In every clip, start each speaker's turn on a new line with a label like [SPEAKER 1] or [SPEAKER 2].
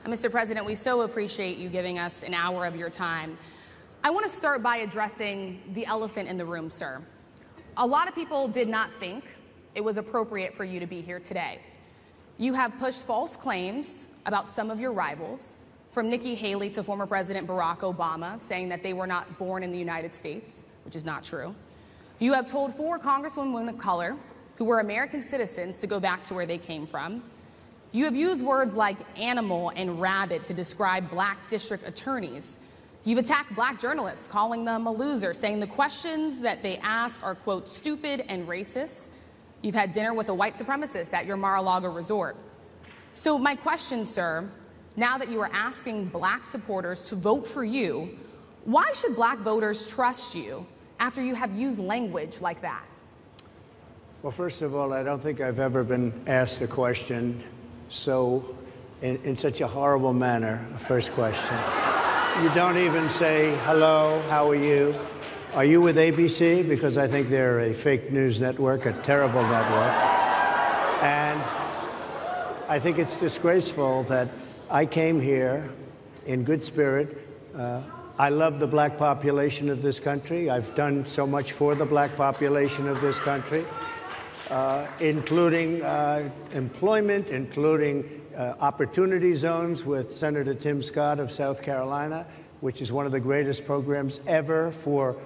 [SPEAKER 1] Mr. President, we so appreciate you giving us an hour of your time. I want to start by addressing the elephant in the room, sir. A lot of people did not think it was appropriate for you to be here today. You have pushed false claims about some of your rivals, from Nikki Haley to former President Barack Obama, saying that they were not born in the United States, which is not true. You have told 4 congresswomen of color who were American citizens to go back to where they came from. You have used words like animal and rabid to describe black district attorneys. You've attacked black journalists, calling them a loser, saying the questions that they ask are, quote, stupid and racist. You've had dinner with a white supremacist at your Mar-a-Lago resort. So my question, sir, now that you are asking black supporters to vote for you, why should black voters trust you after you have used language like that?
[SPEAKER 2] Well, first of all, I don't think I've ever been asked a question in such a horrible manner. First question. You don't even say, hello, how are you? Are you with ABC? Because I think they're a fake news network, a terrible network. And I think it's disgraceful that I came here in good spirit. I love the black population of this country. I've done so much for the black population of this country, including employment, including opportunity zones with Senator Tim Scott of South Carolina, which is one of the greatest programs ever for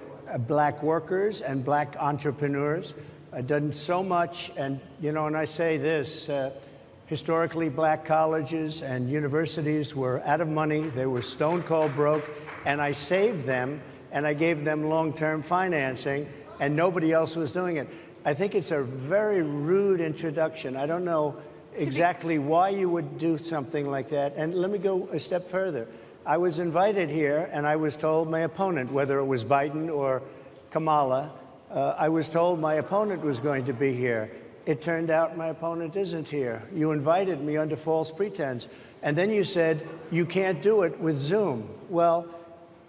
[SPEAKER 2] black workers and black entrepreneurs. I've done so much, and and I say this, historically black colleges and universities were out of money, they were stone cold broke, and I saved them, and I gave them long-term financing, and nobody else was doing it. I think it's a very rude introduction. I don't know exactly why you would do something like that. And let me go a step further. I was invited here, and I was told my opponent, whether it was Biden or Kamala, I was told my opponent was going to be here. It turned out my opponent isn't here. You invited me under false pretense. And then you said, you can't do it with Zoom. Well,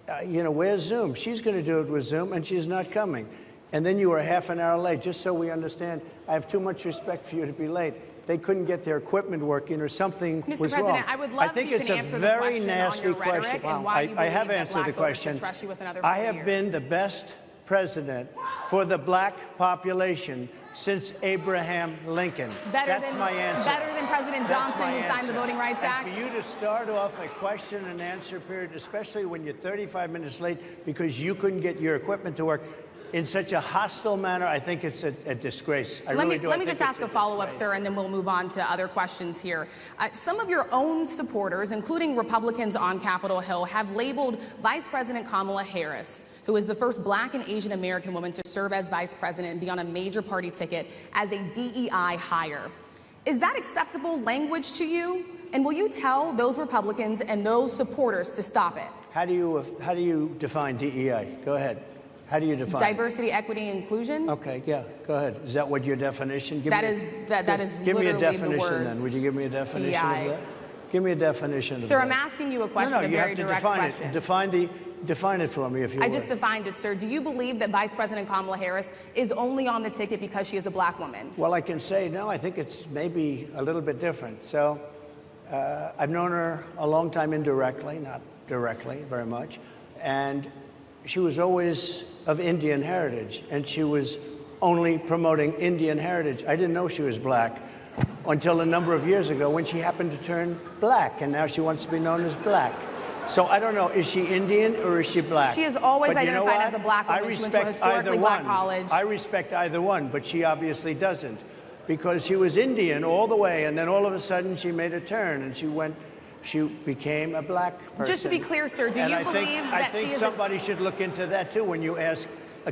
[SPEAKER 2] where's Zoom? She's going to do it with Zoom, and she's not coming. And then you were half an hour late. Just so we understand, I have too much respect for you to be late. They couldn't get their equipment working, or something was wrong.
[SPEAKER 1] Mr. President, I would love if you can answer the question on your rhetoric and why you believe that black voters should trust you with another 4 years.
[SPEAKER 2] I have been the best president for the black population since Abraham Lincoln. That's my answer.
[SPEAKER 1] Better than President Johnson, who signed the Voting Rights Act?
[SPEAKER 2] And for you to start off a question and answer period, especially when you're 35 minutes late because you couldn't get your equipment to work, in such a hostile manner, I think it's a disgrace.
[SPEAKER 1] Let me just ask a follow-up, sir, and then we'll move on to other questions here. Some of your own supporters, including Republicans on Capitol Hill, have labeled Vice President Kamala Harris, who is the first black and Asian American woman to serve as vice president and be on a major party ticket, as a DEI hire. Is that acceptable language to you? And will you tell those Republicans and those supporters to stop it?
[SPEAKER 2] How do you define DEI? Go ahead. How do you define
[SPEAKER 1] diversity, equity, inclusion?
[SPEAKER 2] Okay, yeah, go ahead. Is that what your definition?
[SPEAKER 1] That is
[SPEAKER 2] give me a
[SPEAKER 1] literally
[SPEAKER 2] definition
[SPEAKER 1] the words
[SPEAKER 2] then. Would you give me a definition
[SPEAKER 1] DEI.
[SPEAKER 2] of that? Give me a definition of that.
[SPEAKER 1] Sir, I'm asking you a question, a very direct question.
[SPEAKER 2] Define it for me, if you would.
[SPEAKER 1] I just defined it, sir. Do you believe that Vice President Kamala Harris is only on the ticket because she is a black woman?
[SPEAKER 2] Well, I can say no. I think it's maybe a little bit different. So I've known her a long time indirectly, not directly very much, and she was always of Indian heritage, and she was only promoting Indian heritage. I didn't know she was black until a number of years ago when she happened to turn black, and now she wants to be known as black. So I don't know, is she Indian or is she black?
[SPEAKER 1] She has always identified as a black woman. She went to a historically black college.
[SPEAKER 2] I respect either one, but she obviously doesn't, because she was Indian all the way, and then all of a sudden she made a turn, and she became a black person.
[SPEAKER 1] Just to be clear, sir, do you believe that she is...
[SPEAKER 2] I think somebody should look into that, too, when you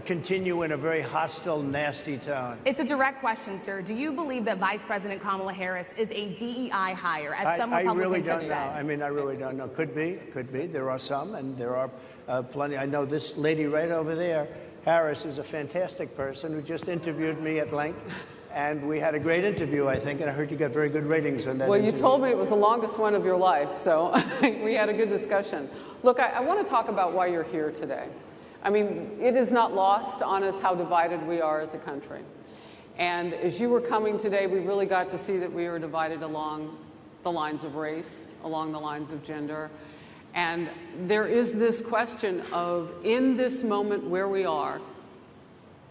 [SPEAKER 2] continue in a very hostile, nasty tone.
[SPEAKER 1] It's a direct question, sir. Do you believe that Vice President Kamala Harris is a DEI hire, as some Republicans have said?
[SPEAKER 2] I mean, I really don't know. Could be. There are some, and there are plenty. I know this lady right over there, Harris, is a fantastic person who just interviewed me at length. And we had a great interview, I think, and I heard you got very good ratings on that interview.
[SPEAKER 3] Well, you told me it was the longest one of your life, so we had a good discussion. Look, I want to talk about why you're here today. I mean, it is not lost on us how divided we are as a country. And as you were coming today, we really got to see that we are divided along the lines of race, along the lines of gender. And there is this question of, in this moment where we are,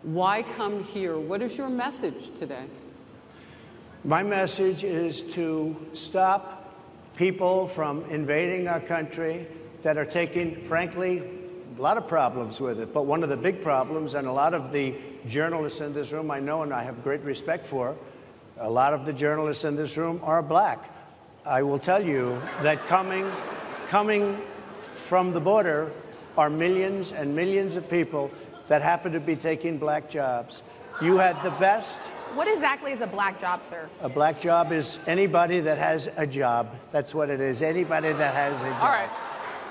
[SPEAKER 3] why come here? What is your message today?
[SPEAKER 2] My message is to stop people from invading our country that are taking, frankly, a lot of problems with it. But one of the big problems, and a lot of the journalists in this room I know and I have great respect for, a lot of the journalists in this room are black. I will tell you that coming from the border are millions and millions of people that happen to be taking black jobs. You had the best.
[SPEAKER 1] What exactly is a black job, sir?
[SPEAKER 2] A black job is anybody that has a job. That's what it is. Anybody that has a job.
[SPEAKER 3] All right.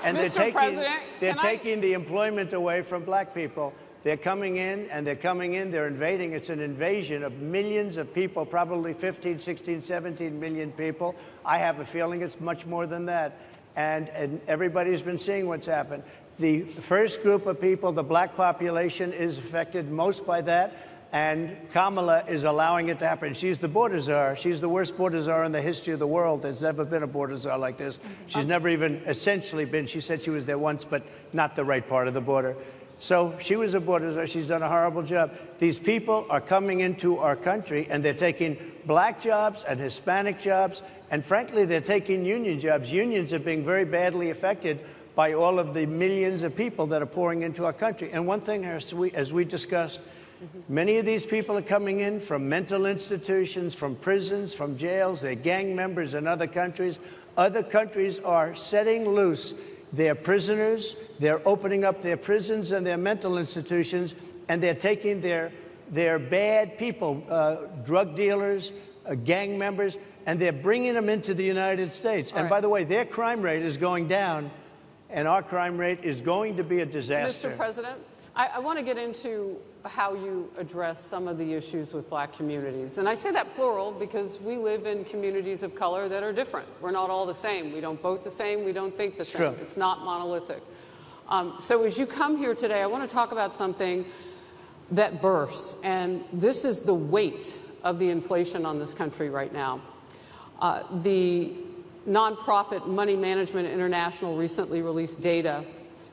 [SPEAKER 2] And
[SPEAKER 3] Mr. President,
[SPEAKER 2] they're taking the employment away from black people. They're coming in, they're invading. It's an invasion of millions of people, probably 15, 16, 17 million people. I have a feeling it's much more than that. And everybody's been seeing what's happened. The first group of people, the black population, is affected most by that. And Kamala is allowing it to happen. She's the border czar. She's the worst border czar in the history of the world. There's never been a border czar like this. She's never even essentially been. She said she was there once, but not the right part of the border. So she was a border czar. She's done a horrible job. These people are coming into our country, and they're taking black jobs and Hispanic jobs, and frankly, they're taking union jobs. Unions are being very badly affected by all of the millions of people that are pouring into our country. And one thing, as we discussed, many of these people are coming in from mental institutions, from prisons, from jails. They're gang members in other countries. Other countries are setting loose their prisoners. They're opening up their prisons and their mental institutions, and they're taking their bad people, drug dealers, gang members, and they're bringing them into the United States. And by the way, their crime rate is going down, and our crime rate is going to be a disaster.
[SPEAKER 3] Mr. President, I want to get into how you address some of the issues with black communities. And I say that plural because we live in communities of color that are different. We're not all the same. We don't vote the same. We don't think the same.
[SPEAKER 2] True.
[SPEAKER 3] It's not monolithic. So as you come here today, I want to talk about something that bursts. And this is the weight of the inflation on this country right now. The nonprofit Money Management International recently released data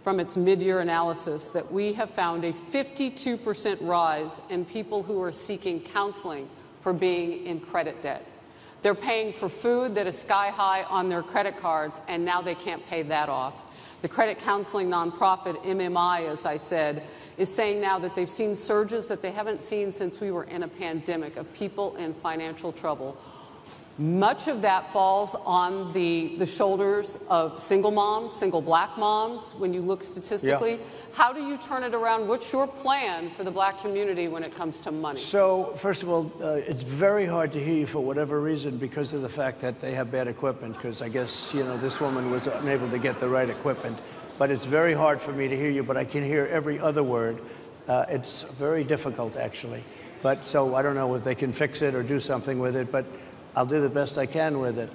[SPEAKER 3] from its mid-year analysis that we have found a 52% rise in people who are seeking counseling for being in credit debt. They're paying for food that is sky high on their credit cards, and now they can't pay that off. The credit counseling nonprofit MMI, as I said, is saying now that they've seen surges that they haven't seen since we were in a pandemic of people in financial trouble. Much of that falls on the shoulders of single moms, single black moms, when you look statistically. Yeah. How do you turn it around? What's your plan for the black community when it comes to money?
[SPEAKER 2] So, first of all, it's very hard to hear you for whatever reason because of the fact that they have bad equipment, because I guess, this woman was unable to get the right equipment. But it's very hard for me to hear you, but I can hear every other word. It's very difficult, actually. But so I don't know if they can fix it or do something with it, but I'll do the best I can with it.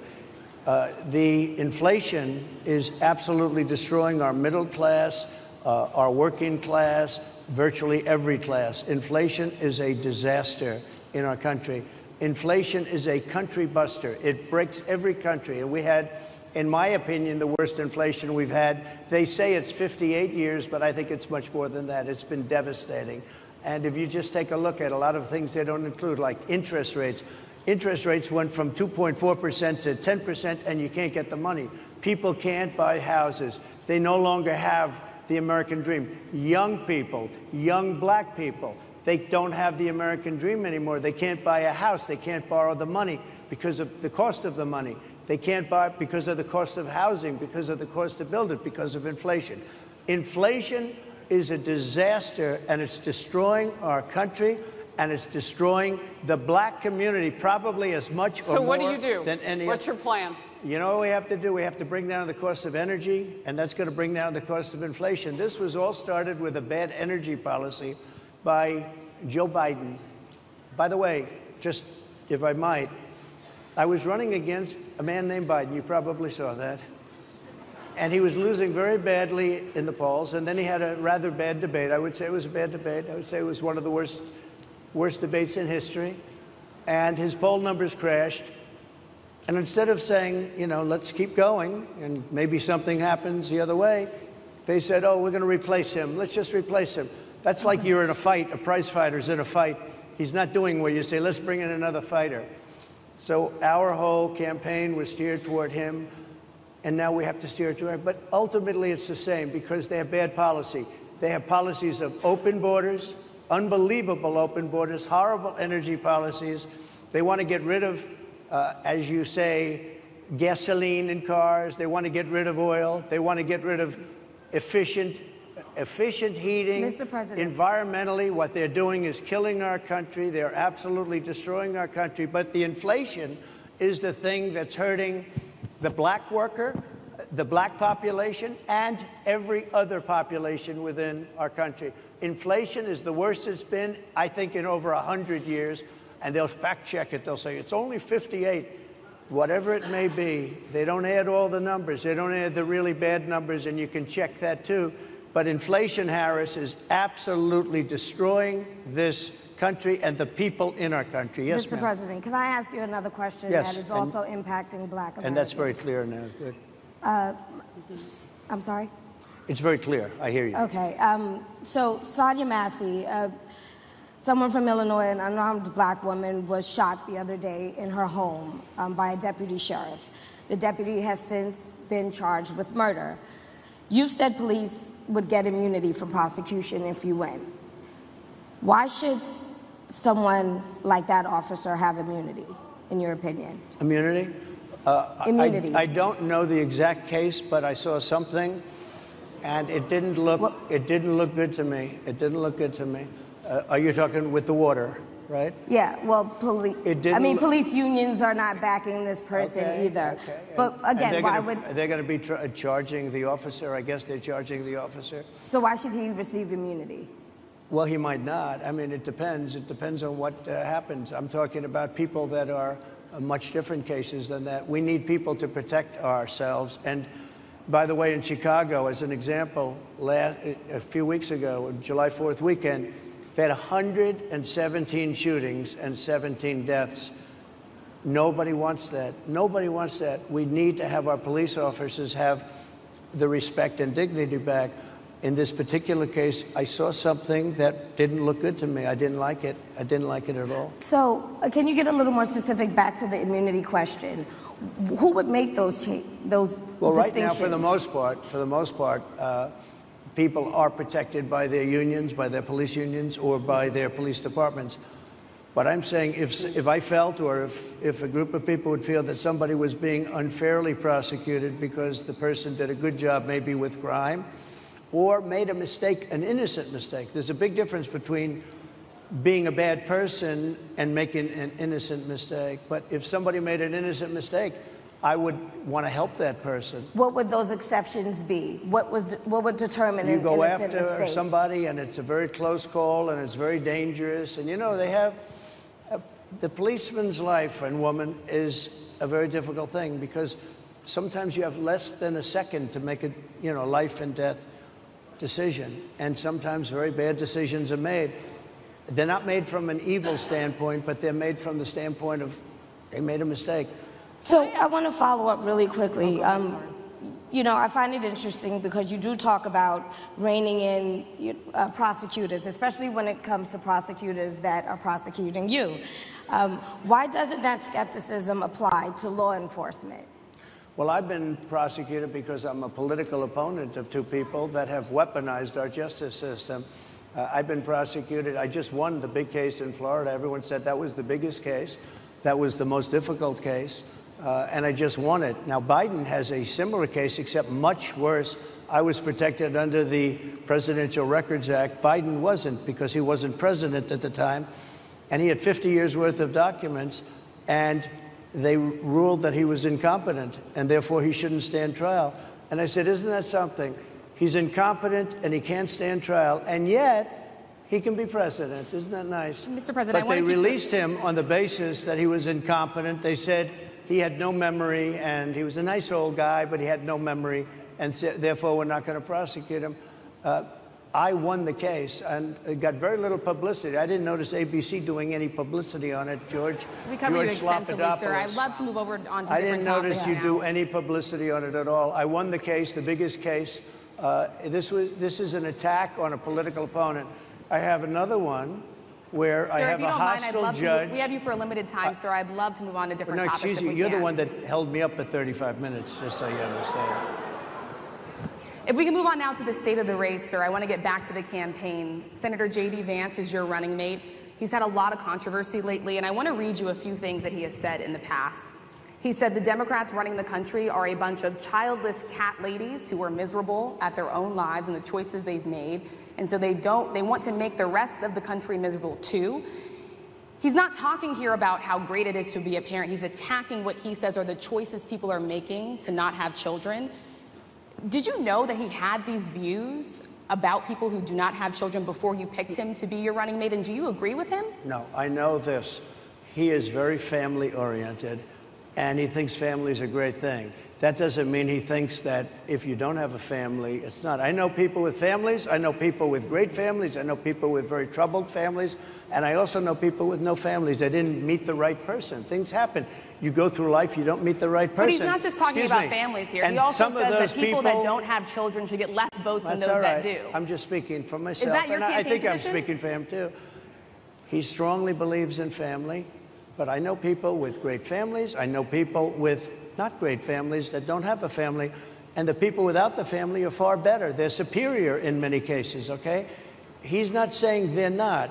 [SPEAKER 2] The inflation is absolutely destroying our middle class, our working class, virtually every class. Inflation is a disaster in our country. Inflation is a country buster. It breaks every country. And we had, in my opinion, the worst inflation we've had. They say it's 58 years, but I think it's much more than that. It's been devastating. And if you just take a look at a lot of things they don't include, like interest rates. Interest rates went from 2.4% to 10%, and you can't get the money. People can't buy houses. They no longer have the American dream. Young people, young black people, they don't have the American dream anymore. They can't buy a house. They can't borrow the money because of the cost of the money. They can't buy it because of the cost of housing, because of the cost to build it, because of inflation. Inflation is a disaster, and it's destroying our country. And it's destroying the black community probably as much or more.
[SPEAKER 3] So what do you do?
[SPEAKER 2] Than any.
[SPEAKER 3] What's your plan?
[SPEAKER 2] You know what we have to do? We have to bring down the cost of energy, and that's going to bring down the cost of inflation. This was all started with a bad energy policy by Joe Biden. By the way, just if I might, I was running against a man named Biden. You probably saw that. And he was losing very badly in the polls, and then he had a rather bad debate. I would say it was a bad debate. I would say it was one of the worst debates in history, and his poll numbers crashed. And instead of saying, you know, let's keep going and maybe something happens the other way, they said, oh, we're going to replace him. Let's just replace him. That's like you're in a fight, a prize fighter's in a fight. He's not doing well. You say, let's bring in another fighter. So our whole campaign was steered toward him, and now we have to steer it toward him. But ultimately, it's the same because they have bad policy. They have policies of open borders, unbelievable open borders, horrible energy policies. They want to get rid of, as you say, gasoline in cars. They want to get rid of oil. They want to get rid of efficient heating.
[SPEAKER 4] Mr. President.
[SPEAKER 2] Environmentally, what they're doing is killing our country. They're absolutely destroying our country. But the inflation is the thing that's hurting the black worker, the black population, and every other population within our country. Inflation is the worst it's been, I think, in over 100 years. And they'll fact check it. They'll say it's only 58. Whatever it may be, they don't add all the numbers. They don't add the really bad numbers, and you can check that too. But inflation, Harris, is absolutely destroying this country and the people in our country. Yes,
[SPEAKER 4] Mr. President, can I ask you another question
[SPEAKER 2] Yes,
[SPEAKER 4] that is also impacting black Americans?
[SPEAKER 2] And that's very clear now. Good.
[SPEAKER 4] I'm sorry?
[SPEAKER 2] It's very clear. I hear you.
[SPEAKER 4] Okay. So Sonia Massey, someone from Illinois, an unarmed black woman, was shot the other day in her home by a deputy sheriff. The deputy has since been charged with murder. You've said police would get immunity from prosecution if you win. Why should someone like that officer have immunity, in your opinion?
[SPEAKER 2] Immunity?
[SPEAKER 4] Immunity.
[SPEAKER 2] I don't know the exact case, but I saw something, and it didn't look good to me. It didn't look good to me. Are you talking with the water, right?
[SPEAKER 4] Yeah, well, police unions are not backing this person either.
[SPEAKER 2] Okay.
[SPEAKER 4] But again, why would...
[SPEAKER 2] Are they going to be charging the officer? I guess they're charging the officer.
[SPEAKER 4] So why should he receive immunity?
[SPEAKER 2] Well, he might not. I mean, it depends. It depends on what happens. I'm talking about people that are much different cases than that. We need people to protect ourselves. And by the way, in Chicago, as an example, a few weeks ago, July 4th weekend, they had 117 shootings and 17 deaths. Nobody wants that. Nobody wants that. We need to have our police officers have the respect and dignity back. In this particular case, I saw something that didn't look good to me. I didn't like it. I didn't like it at all.
[SPEAKER 4] So can you get a little more specific back to the immunity question? Who would make those distinctions?
[SPEAKER 2] Well, right now, for the most part, people are protected by their unions, by their police unions, or by their police departments. But I'm saying if I felt, or if a group of people would feel that somebody was being unfairly prosecuted because the person did a good job maybe with crime, or made a mistake, an innocent mistake. There's a big difference between being a bad person and making an innocent mistake. But if somebody made an innocent mistake, I would want to help that person.
[SPEAKER 4] What would those exceptions be? What would determine an innocent mistake?
[SPEAKER 2] You go after somebody, and it's a very close call, and it's very dangerous. And you know, they have the policeman's life and woman is a very difficult thing because sometimes you have less than a second to make a life and death decision, and sometimes very bad decisions are made. They're not made from an evil standpoint, but they're made from the standpoint of they made a mistake.
[SPEAKER 4] So I want to follow up really quickly. I find it interesting because you do talk about reining in prosecutors, especially when it comes to prosecutors that are prosecuting you. Why doesn't that skepticism apply to law enforcement?
[SPEAKER 2] Well, I've been prosecuted because I'm a political opponent of two people that have weaponized our justice system. I've been prosecuted. I just won the big case in Florida. Everyone said that was the biggest case. That was the most difficult case. And I just won it. Now, Biden has a similar case, except much worse. I was protected under the Presidential Records Act. Biden wasn't, because he wasn't president at the time. And he had 50 years worth of documents. And they ruled that he was incompetent, and therefore he shouldn't stand trial. And I said, isn't that something? He's incompetent, and he can't stand trial, and yet he can be president. Isn't that nice?
[SPEAKER 1] Mr. President,
[SPEAKER 2] but they released him on the basis that he was incompetent. They said he had no memory, and he was a nice old guy, but he had no memory, and therefore we're not going to prosecute him. I won the case, and it got very little publicity. I didn't notice ABC doing any publicity on it, George.
[SPEAKER 1] We cover you extensively, sir.
[SPEAKER 2] Slopadopoulos.
[SPEAKER 1] I'd love to move over on to different topics.
[SPEAKER 2] I didn't notice you
[SPEAKER 1] now.
[SPEAKER 2] do any publicity on it at all. I won the case, the biggest case. This is an attack on a political opponent. I have another one where I have a hostile judge.
[SPEAKER 1] We have you for a limited time, sir. I'd love to move on to different topics.
[SPEAKER 2] No, excuse you. You're the one that held me up for 35 minutes, just so you understand.
[SPEAKER 1] If we can move on now to the state of the race, sir, I want to get back to the campaign. Senator J.D. Vance is your running mate. He's had a lot of controversy lately, and I want to read you a few things that he has said in the past. He said the Democrats running the country are a bunch of childless cat ladies who are miserable at their own lives and the choices they've made, and so they want to make the rest of the country miserable too. He's not talking here about how great it is to be a parent. He's attacking what he says are the choices people are making to not have children. Did you know that he had these views about people who do not have children before you picked him to be your running mate, and do you agree with him?
[SPEAKER 2] No, I know this. He is very family-oriented, and he thinks family is a great thing. That doesn't mean he thinks that if you don't have a family, it's not. I know people with families. I know people with great families. I know people with very troubled families. And I also know people with no families. They didn't meet the right person. Things happen. You go through life, you don't meet the right person.
[SPEAKER 1] But he's not just talking about families here. He also says that people that don't have children should get less votes than those that do.
[SPEAKER 2] I'm just speaking for myself.
[SPEAKER 1] Is that your campaign
[SPEAKER 2] I think
[SPEAKER 1] position?
[SPEAKER 2] I'm speaking for him, too. He strongly believes in family. But I know people with great families. I know people with not great families that don't have a family. And the people without the family are far better. They're superior in many cases, okay? He's not saying they're not.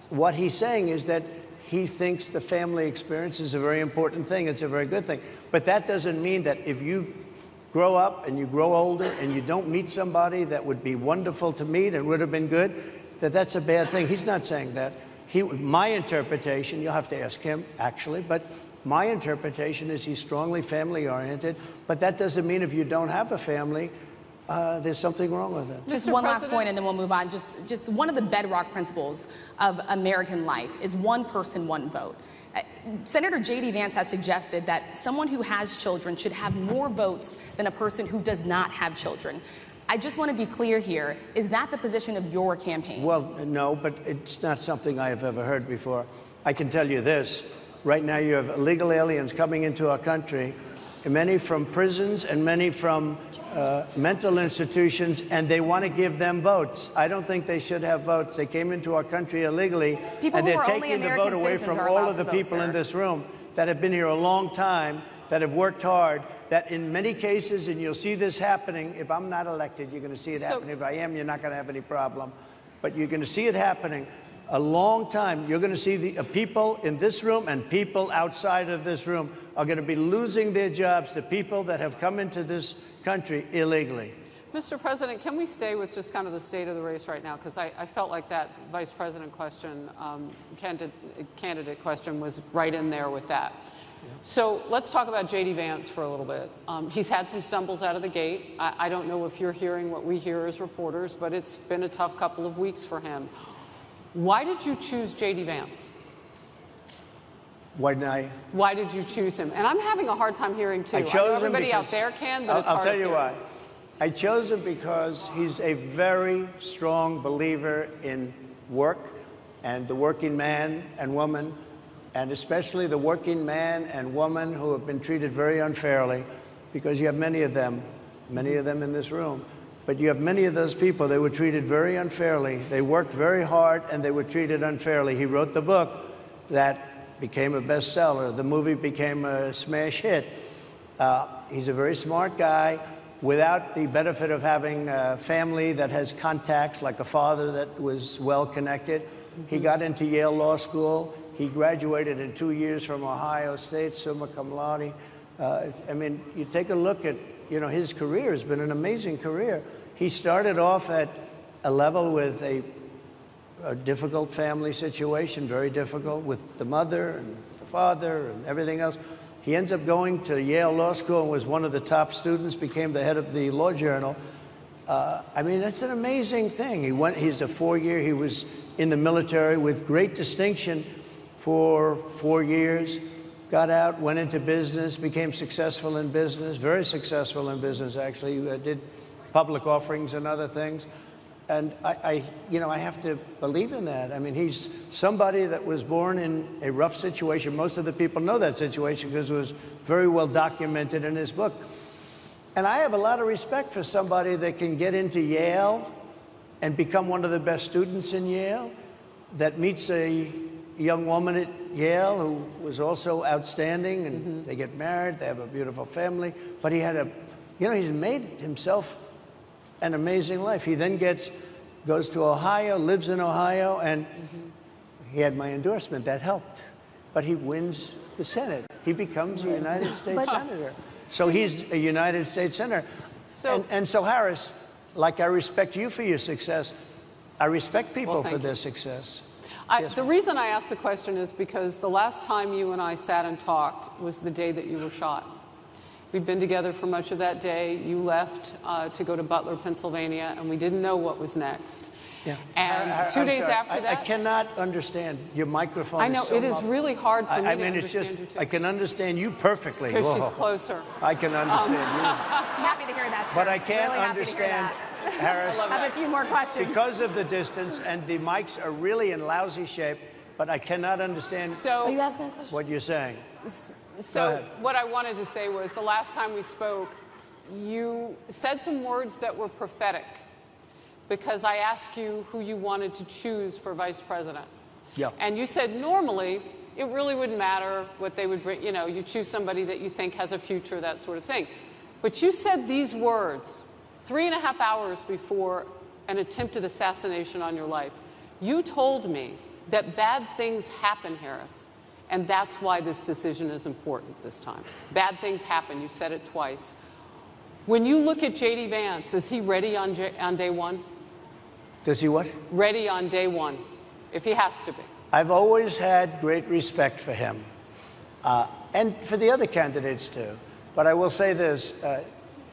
[SPEAKER 2] What he's saying is that he thinks the family experience is a very important thing. It's a very good thing. But that doesn't mean that if you grow up and you grow older and you don't meet somebody that would be wonderful to meet and would have been good, that that's a bad thing. He's not saying that. My interpretation, you'll have to ask him, actually, but my interpretation is he's strongly family-oriented, but that doesn't mean if you don't have a family, there's something wrong with it.
[SPEAKER 1] Just one last point, and then we'll move on. Just one of the bedrock principles of American life is one person, one vote. Senator J.D. Vance has suggested that someone who has children should have more votes than a person who does not have children. I just want to be clear here. Is that the position of your campaign?
[SPEAKER 2] Well, no, but it's not something I have ever heard before. I can tell you this. Right now you have illegal aliens coming into our country, many from prisons and many from mental institutions, and they want to give them votes. I don't think they should have votes. They came into our country illegally, and they're taking the vote away from all of the people in this room that have been here a long time, that have worked hard, that in many cases, and you'll see this happening, if I'm not elected, you're going to see it happening. If I am, you're not going to have any problem. But you're going to see it happening a long time. You're going to see the people in this room and people outside of this room are going to be losing their jobs to people that have come into this country illegally.
[SPEAKER 3] Mr. President, can we stay with just kind of the state of the race right now? Because I felt like that vice president question, candidate question was right in there with that. So let's talk about J.D. Vance for a little bit. He's had some stumbles out of the gate. I don't know if you're hearing what we hear as reporters, but it's been a tough couple of weeks for him. Why did you choose J.D. Vance?
[SPEAKER 2] Why
[SPEAKER 3] did you choose him? And I'm having a hard time hearing, too.
[SPEAKER 2] I know
[SPEAKER 3] everybody out there can, but it's hard to hear.
[SPEAKER 2] I'll tell you why. I chose him because he's a very strong believer in work and the working man and woman, and especially the working man and woman who have been treated very unfairly, because you have many of them in this room. But you have many of those people, they were treated very unfairly. They worked very hard and they were treated unfairly. He wrote the book that became a bestseller. The movie became a smash hit. He's a very smart guy without the benefit of having a family that has contacts, like a father that was well-connected. He got into Yale Law School. He graduated in 2 years from Ohio State, summa cum laude. I mean, you take a look at, his career has been an amazing career. He started off at a level with a difficult family situation, very difficult, with the mother and the father and everything else. He ends up going to Yale Law School and was one of the top students, became the head of the Law Journal. I mean, that's an amazing thing. He's a 4-year, he was in the military with great distinction for 4 years, got out, went into business, became successful in business, very successful in business, actually. Did public offerings and other things. And I have to believe in that. I mean, he's somebody that was born in a rough situation. Most of the people know that situation because it was very well documented in his book. And I have a lot of respect for somebody that can get into Yale and become one of the best students in Yale, that meets a young woman at Yale who was also outstanding, and they get married, they have a beautiful family. But he had he's made himself an amazing life. He then goes to Ohio, lives in Ohio, and he had my endorsement. That helped. But he wins the Senate. He becomes a United States Senator. So he's a United States Senator. And so, Harris, like I respect you for your success, I respect people for their success.
[SPEAKER 3] The reason I asked the question is because the last time you and I sat and talked was the day that you were shot. We'd been together for much of that day. You left to go to Butler, Pennsylvania, and we didn't know what was next.
[SPEAKER 2] Yeah.
[SPEAKER 3] And 2 days after that...
[SPEAKER 2] I cannot understand. Your microphone
[SPEAKER 3] I know,
[SPEAKER 2] is so
[SPEAKER 3] it is really hard for me to understand you, too.
[SPEAKER 2] I can understand you perfectly.
[SPEAKER 3] Because she's closer.
[SPEAKER 2] I can understand you.
[SPEAKER 1] I'm happy to hear that, sir.
[SPEAKER 2] But I can't
[SPEAKER 1] really
[SPEAKER 2] understand, Harris.
[SPEAKER 1] I have a few more questions.
[SPEAKER 2] Because of the distance, and the mics are really in lousy shape, but I cannot understand
[SPEAKER 4] Are you asking a question?
[SPEAKER 2] what you're saying.
[SPEAKER 3] So what I wanted to say was the last time we spoke, you said some words that were prophetic because I asked you who you wanted to choose for vice president.
[SPEAKER 2] Yeah.
[SPEAKER 3] And you said normally it really wouldn't matter what they would bring. You choose somebody that you think has a future, that sort of thing. But you said these words 3.5 hours before an attempted assassination on your life. You told me that bad things happen, Harris. And that's why this decision is important this time. Bad things happen. You said it twice. When you look at J.D. Vance, is he ready on day one?
[SPEAKER 2] Does he what?
[SPEAKER 3] Ready on day one, if he has to be.
[SPEAKER 2] I've always had great respect for him, and for the other candidates too. But I will say this,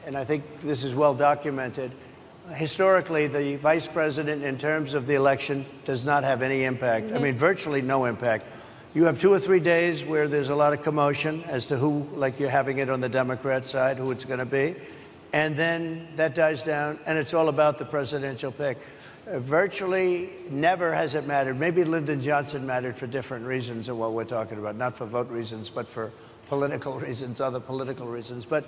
[SPEAKER 2] and I think this is well documented. Historically, the vice president, in terms of the election, does not have any impact. I mean, virtually no impact. You have 2 or 3 days where there's a lot of commotion as to who, like you're having it on the Democrat side, who it's going to be. And then that dies down, and it's all about the presidential pick. Virtually never has it mattered. Maybe Lyndon Johnson mattered for different reasons of what we're talking about, not for vote reasons, but for political reasons, other political reasons. But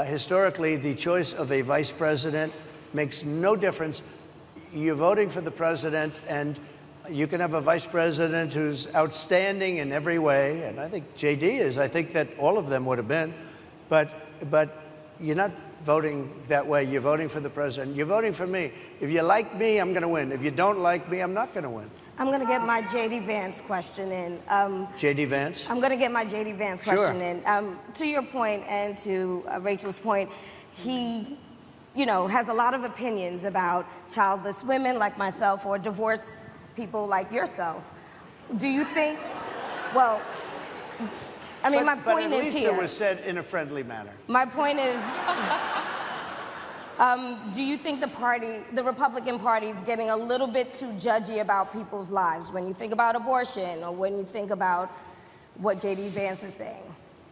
[SPEAKER 2] historically, the choice of a vice president makes no difference. You're voting for the president, and you can have a vice president who's outstanding in every way, and I think J.D. is. I think that all of them would have been. But you're not voting that way. You're voting for the president. You're voting for me. If you like me, I'm going to win. If you don't like me, I'm not going to win.
[SPEAKER 4] I'm going to get my J.D. Vance question in.
[SPEAKER 2] J.D. Vance?
[SPEAKER 4] I'm going to get my J.D. Vance question in. To your point and to Rachel's point, he, has a lot of opinions about childless women like myself or divorced people like yourself. Do you think, my point
[SPEAKER 2] but at
[SPEAKER 4] is
[SPEAKER 2] least
[SPEAKER 4] here.
[SPEAKER 2] it was said in a friendly manner.
[SPEAKER 4] My point is, do you think the Republican Party is getting a little bit too judgy about people's lives when you think about abortion or when you think about what J.D. Vance is saying?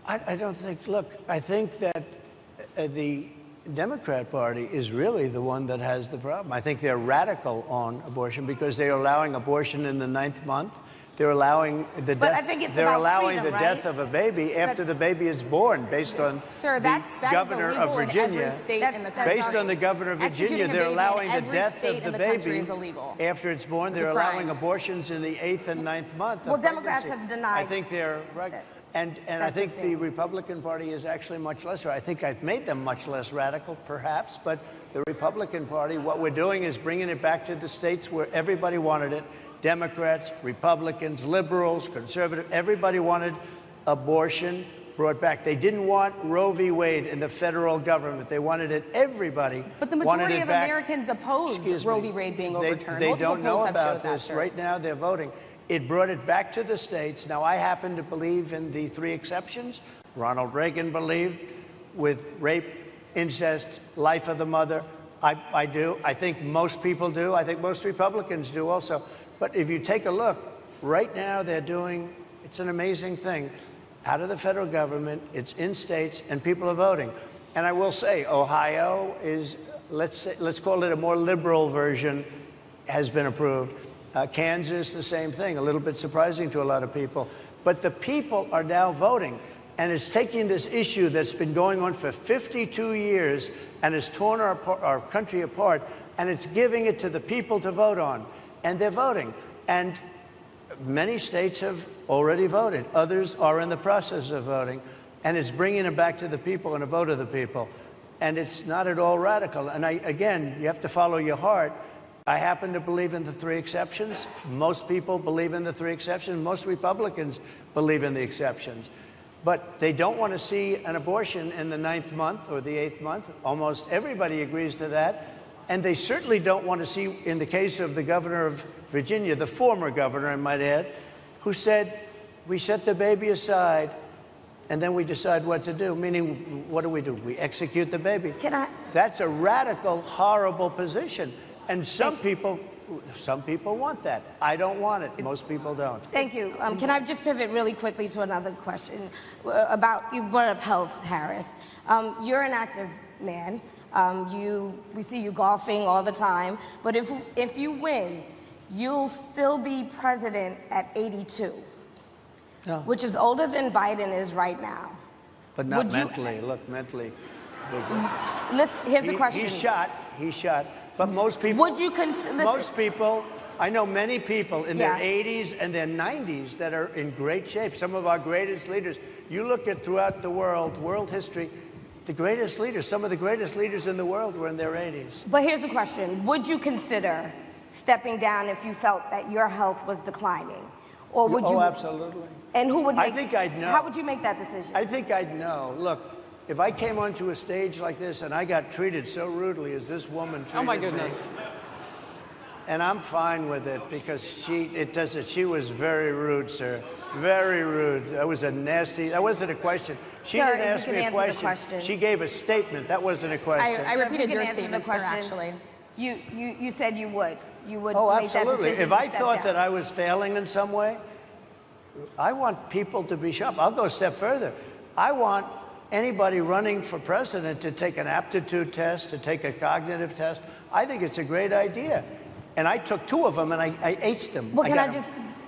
[SPEAKER 2] I don't think, look, I think that the Democrat Party is really the one that has the problem. I think they're radical on abortion because they're allowing abortion in the 9th month. They're allowing the death. They're allowing the death of a baby after the baby is born, based on the governor of Virginia. Based on the governor of Virginia, they're allowing the death of the baby after it's born. They're allowing abortions in the 8th and 9th month.
[SPEAKER 4] Well, Democrats have denied.
[SPEAKER 2] I think they're right. And I think the Republican Party is actually much less. I think I've made them much less radical, perhaps, but the Republican Party, what we're doing is bringing it back to the states where everybody wanted it. Democrats, Republicans, liberals, conservative, everybody wanted abortion brought back. They didn't want Roe v. Wade in the federal government. They wanted it, everybody.
[SPEAKER 1] But the majority of Americans oppose Roe v. Wade being overturned.
[SPEAKER 2] They don't know about this. Right now, they're voting. It brought it back to the states. Now, I happen to believe in the 3 exceptions. Ronald Reagan believed with rape, incest, life of the mother. I do. I think most people do. I think most Republicans do also. But if you take a look, right now they're doing, it's an amazing thing, out of the federal government, it's in states, and people are voting. And I will say, Ohio is let's call it a more liberal version, has been approved. Kansas, the same thing, a little bit surprising to a lot of people. But the people are now voting, and it's taking this issue that's been going on for 52 years and has torn our country apart, and it's giving it to the people to vote on. And they're voting. And many states have already voted. Others are in the process of voting. And it's bringing it back to the people and a vote of the people. And it's not at all radical. And again, you have to follow your heart. I happen to believe in the three exceptions. Most people believe in the three exceptions. Most Republicans believe in the exceptions. But they don't want to see an abortion in the 9th month or the 8th month. Almost everybody agrees to that. And they certainly don't want to see, in the case of the governor of Virginia, the former governor, I might add, who said, we set the baby aside and then we decide what to do. Meaning, what do? We execute the baby. That's a radical, horrible position. And some people want that. I don't want it. Most people don't.
[SPEAKER 4] Thank you. Can I just pivot really quickly to another question about, you brought up health, Harris. You're an active man. We see you golfing all the time. But if you win, you'll still be president at 82, which is older than Biden is right now.
[SPEAKER 2] But not mentally. Look, mentally.
[SPEAKER 4] Here's the question.
[SPEAKER 2] He's shot. But most people, I know many people in their 80s and their 90s that are in great shape. Some of our greatest leaders. You look at throughout the world history, the greatest leaders, some of the greatest leaders in the world were in their 80s.
[SPEAKER 4] But here's the question. Would you consider stepping down if you felt that your health was declining? Or would you?
[SPEAKER 2] Oh, absolutely.
[SPEAKER 4] And who would make,
[SPEAKER 2] I think I'd know.
[SPEAKER 4] How would you make that decision?
[SPEAKER 2] I think I'd know. Look, if I came onto a stage like this and I got treated so rudely as this woman treated me.
[SPEAKER 3] Oh, my goodness.
[SPEAKER 2] And I'm fine with it because she was very rude, sir. Very rude. That wasn't a question. She didn't ask me a question. She gave a statement. That wasn't a question.
[SPEAKER 1] I repeated your statement, sir, actually.
[SPEAKER 4] You said you would. You would
[SPEAKER 2] Oh,
[SPEAKER 4] make that
[SPEAKER 2] absolutely.
[SPEAKER 4] decision
[SPEAKER 2] If I
[SPEAKER 4] to step
[SPEAKER 2] thought
[SPEAKER 4] down.
[SPEAKER 2] that I was failing in some way, I want people to be sharp. I'll go a step further. I want anybody running for president to take an aptitude test, to take a cognitive test. I think it's a great idea. And I took 2 of them and I aced them.
[SPEAKER 4] Well,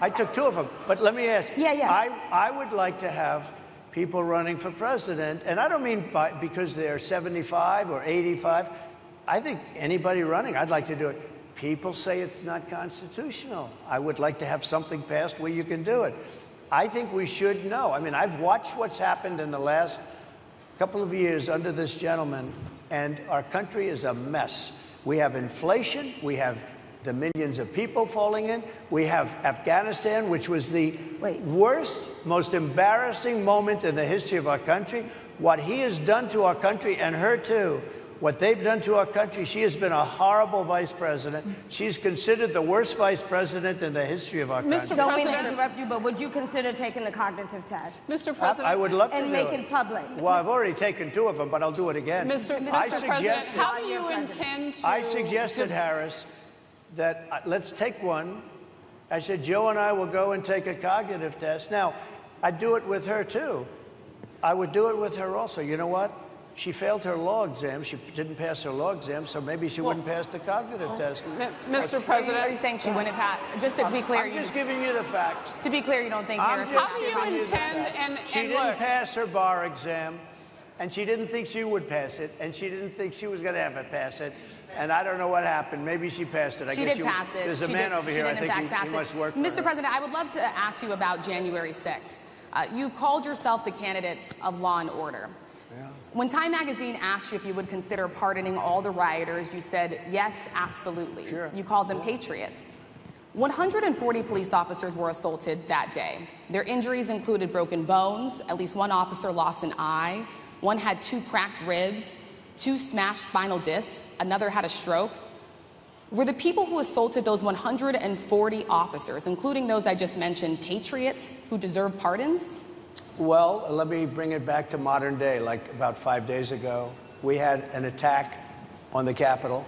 [SPEAKER 2] I took 2 of them. But let me ask.
[SPEAKER 4] Yeah.
[SPEAKER 2] I would like to have people running for president, and I don't mean because they're 75 or 85. I think anybody running, I'd like to do it. People say it's not constitutional. I would like to have something passed where you can do it. I think we should know. I mean, I've watched what's happened in the last couple of years under this gentleman, and our country is a mess. We have inflation. We have the millions of people falling in. We have Afghanistan, which was the worst, most embarrassing moment in the history of our country. What he has done to our country, and her too, what they've done to our country, she has been a horrible vice president. She's considered the worst vice president in the history of our country.
[SPEAKER 4] Don't mean to interrupt you, but would you consider taking the cognitive test?
[SPEAKER 3] Mr. President.
[SPEAKER 2] I would love to
[SPEAKER 4] and
[SPEAKER 2] do
[SPEAKER 4] make
[SPEAKER 2] it.
[SPEAKER 4] it public.
[SPEAKER 2] Well, I've already taken 2 of them, but I'll do it again.
[SPEAKER 3] Mr. President, how do you intend to...
[SPEAKER 2] I suggested, Harris, that let's take one. I said, Joe and I will go and take a cognitive test. Now, I'd do it with her, too. I would do it with her also. You know what? She failed her law exam. She didn't pass her law exam, so maybe she wouldn't pass the cognitive test.
[SPEAKER 3] Mr. President,
[SPEAKER 1] are you saying she wouldn't pass? Just to be clear,
[SPEAKER 2] I'm just giving you the facts.
[SPEAKER 1] To be clear, you don't think Harris?
[SPEAKER 3] How do you intend?
[SPEAKER 2] She didn't pass her bar exam, and she didn't think she would pass it, and she didn't think she was going to ever pass it. And I don't know what happened. Maybe she passed it.
[SPEAKER 1] She did pass it.
[SPEAKER 2] There's a man over here. I think he must work for her.
[SPEAKER 1] Mr. President, I would love to ask you about January 6th. You've called yourself the candidate of law and order.
[SPEAKER 2] Yeah.
[SPEAKER 1] When Time Magazine asked you if you would consider pardoning all the rioters, you said, yes, absolutely.
[SPEAKER 2] Sure.
[SPEAKER 1] You called them patriots. 140 police officers were assaulted that day. Their injuries included broken bones, at least 1 officer lost an eye, 1 had 2 cracked ribs, 2 smashed spinal discs, another had a stroke. Were the people who assaulted those 140 officers, including those I just mentioned, patriots who deserve pardons?
[SPEAKER 2] Well, let me bring it back to modern day. Like about 5 days ago, we had an attack on the Capitol,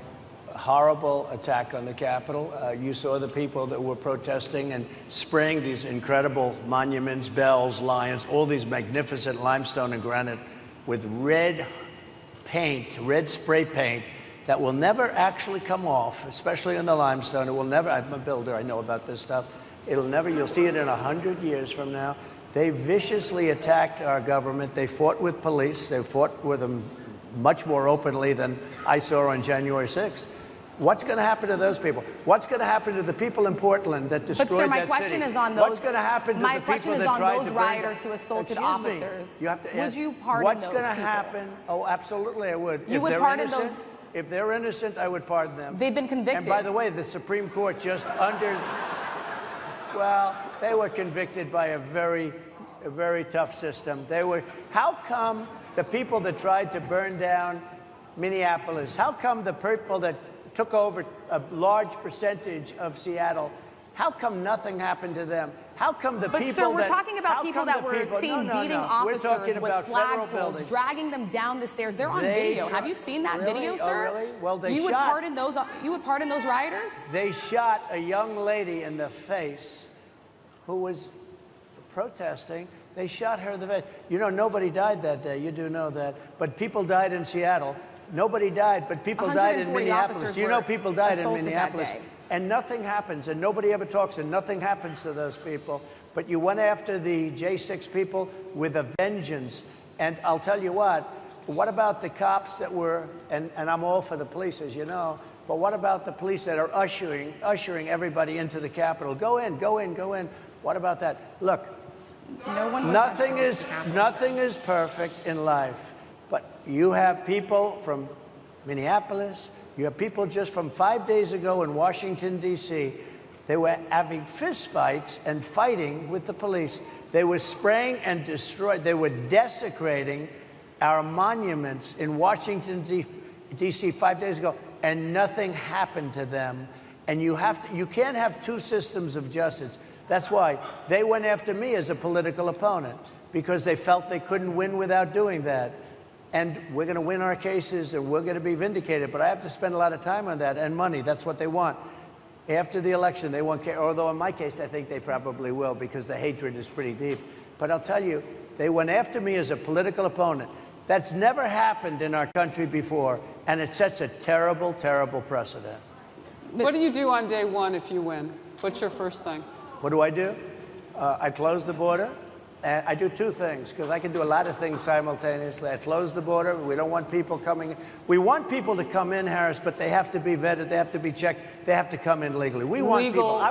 [SPEAKER 2] a horrible attack on the Capitol. You saw the people that were protesting and spraying these incredible monuments, bells, lions, all these magnificent limestone and granite with red paint, red spray paint that will never actually come off, especially in the limestone. It will never, I'm a builder, I know about this stuff. It'll never, you'll see it in 100 years from now. They viciously attacked our government. They fought with police. They fought with them much more openly than I saw on January 6th. What's going to happen to those people? What's going to happen to the people in Portland that destroyed that city?
[SPEAKER 1] But sir, my question is on those.
[SPEAKER 2] What's going to happen to the people that tried to burn?
[SPEAKER 1] My question is on those rioters who assaulted officers.
[SPEAKER 2] You have to
[SPEAKER 1] would you pardon
[SPEAKER 2] what's
[SPEAKER 1] those
[SPEAKER 2] going to
[SPEAKER 1] people?
[SPEAKER 2] happen? Oh, absolutely, I would.
[SPEAKER 1] You would pardon those?
[SPEAKER 2] If they're innocent, I would pardon them.
[SPEAKER 1] They've been convicted.
[SPEAKER 2] And by the way, the Supreme Court just well, they were convicted by a very tough system. How come the people that tried to burn down Minneapolis, how come the people that took over a large percentage of Seattle, how come nothing happened to them? How come the people that... But sir,
[SPEAKER 1] we're talking about people that were seen beating officers with flagpoles, dragging them down the stairs. They're on video. Have you seen that video, sir?
[SPEAKER 2] Oh, really? Well, they
[SPEAKER 1] you would pardon those rioters?
[SPEAKER 2] They shot a young lady in the face who was protesting. They shot her in the face. You know, nobody died that day. You do know that. But people died in Seattle. Nobody died, but people died in Minneapolis. You know, people died in Minneapolis. And nothing happens, and nobody ever talks, and nothing happens to those people. But you went after the J6 people with a vengeance. And I'll tell you what about the cops that were, and I'm all for the police, as you know, but what about the police that are ushering everybody into the Capitol? Go in, go in, go in. What about that? Look, nothing is perfect in life. But you have people from Minneapolis, you have people just from 5 days ago in Washington, D.C. They were having fistfights and fighting with the police. They were spraying and destroying, they were desecrating our monuments in Washington, D.C. 5 days ago, and nothing happened to them. And you can't have two systems of justice. That's why they went after me as a political opponent, because they felt they couldn't win without doing that. And we're going to win our cases, and we're going to be vindicated. But I have to spend a lot of time on that, and money. That's what they want. After the election, they won't care. Although in my case, I think they probably will, because the hatred is pretty deep. But I'll tell you, they went after me as a political opponent. That's never happened in our country before, and it sets a terrible, terrible precedent.
[SPEAKER 3] What do you do on day one if you win? What's your first thing?
[SPEAKER 2] What do? I close the border. And I do two things, because I can do a lot of things simultaneously. I close the border. We don't want people coming in. We want people to come in, Harris, but they have to be vetted. They have to be checked. They have to come in legally. I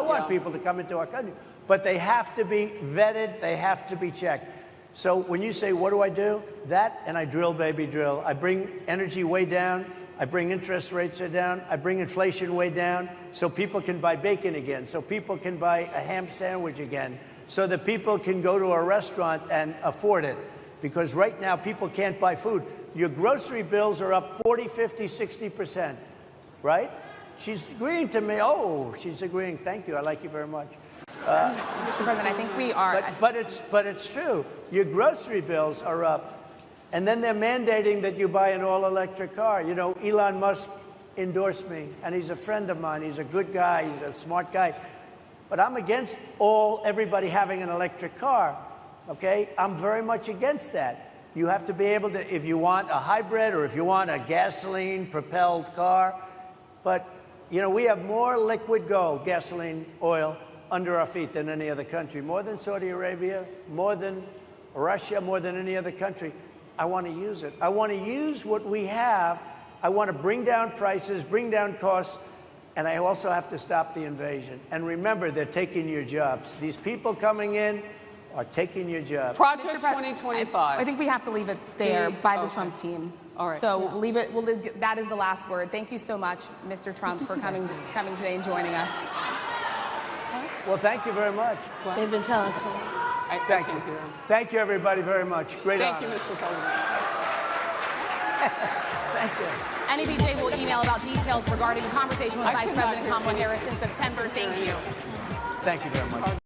[SPEAKER 2] want people to come into our country, but they have to be vetted. They have to be checked. So when you say, what do? That, and I drill, baby, drill. I bring energy way down. I bring interest rates down. I bring inflation way down so people can buy bacon again, so people can buy a ham sandwich again, so that people can go to a restaurant and afford it. Because right now, people can't buy food. Your grocery bills are up 40, 50, 60%, right? She's agreeing to me. Oh, she's agreeing. Thank you. I like you very much.
[SPEAKER 1] Mr. President, I think we are.
[SPEAKER 2] But it's true. Your grocery bills are up. And then they're mandating that you buy an all-electric car. You know, Elon Musk endorsed me, and he's a friend of mine. He's a good guy. He's a smart guy. But I'm against everybody having an electric car, okay? I'm very much against that. You have to be able to, if you want a hybrid or if you want a gasoline-propelled car. But, you know, we have more liquid gold, gasoline, oil, under our feet than any other country. More than Saudi Arabia, more than Russia, more than any other country. I want to use it. I want to use what we have. I want to bring down prices, bring down costs. And I also have to stop the invasion. And remember, they're taking your jobs. These people coming in are taking your jobs.
[SPEAKER 3] Project 2025.
[SPEAKER 1] I think we have to leave it there by the Trump team.
[SPEAKER 3] All right.
[SPEAKER 1] So leave it. That is the last word. Thank you so much, Mr. Trump, for coming today and joining us.
[SPEAKER 2] Well, thank you very much.
[SPEAKER 4] They've been telling us.
[SPEAKER 2] Thank you. Thank you, everybody, very much. Great honor.
[SPEAKER 3] Thank you, Mr. President.
[SPEAKER 2] Thank you.
[SPEAKER 1] NEBJ will email about details regarding the conversation with Vice President Kamala Harris in September. Thank you.
[SPEAKER 2] Thank you very much.